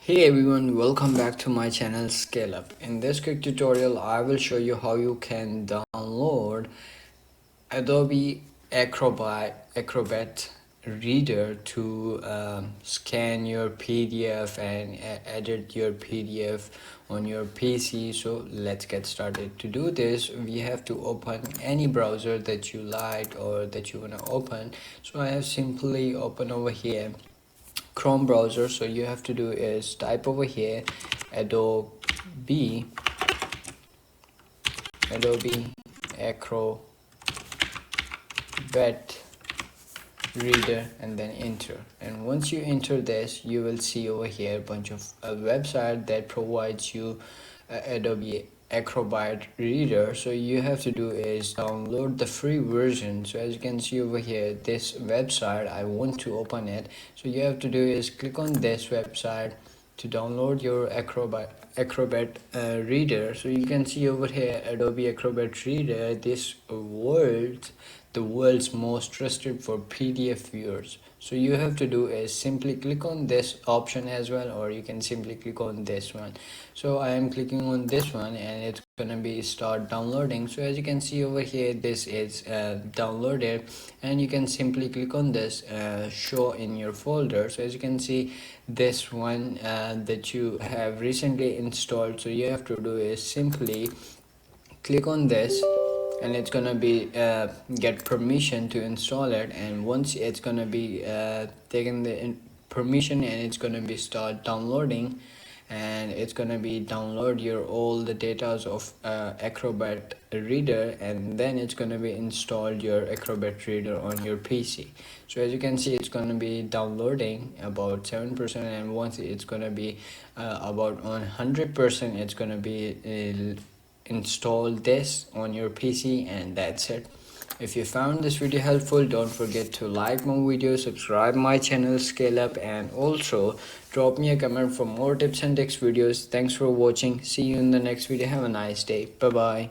Hey everyone, welcome back to my channel Scale Up. In this quick tutorial, I will show you how you can download Adobe Acrobat Reader to scan your PDF and edit your PDF on your PC. So let's get started. To do this, we have to open any browser that you like or that you want to open. So I have simply opened over here Chrome browser. So you have to do is type over here Adobe Acrobat Reader and then enter. And once you enter this, you will see over here a bunch of a website that provides you Adobe Acrobat Reader. So you have to do is download the free version. So as you can see over here, this website, I want to open it. So you have to do is click on this website to download your Acrobat Reader. So you can see over here Adobe Acrobat Reader, the world's most trusted for PDF viewers. So you have to do is simply click on this option as well, or you can simply click on this one. So I am clicking on this one and it's gonna be start downloading. So as you can see over here, this is downloaded, and you can simply click on this show in your folder. So as you can see, this one that you have recently installed, so you have to do is simply click on this and it's gonna be get permission to install it. And once it's gonna be taken the permission, and it's gonna be start downloading, and it's gonna be download your all the data of Acrobat Reader, and then it's gonna be installed your Acrobat Reader on your PC. So as you can see, it's gonna be downloading about 7%, and once it's gonna be about 100%, it's gonna be install this on your PC, and that's it. If you found this video helpful, don't forget to like my video, subscribe my channel Scale Up, and also drop me a comment for more tips and tricks videos. Thanks for watching. See you in the next video. Have a nice day. Bye bye.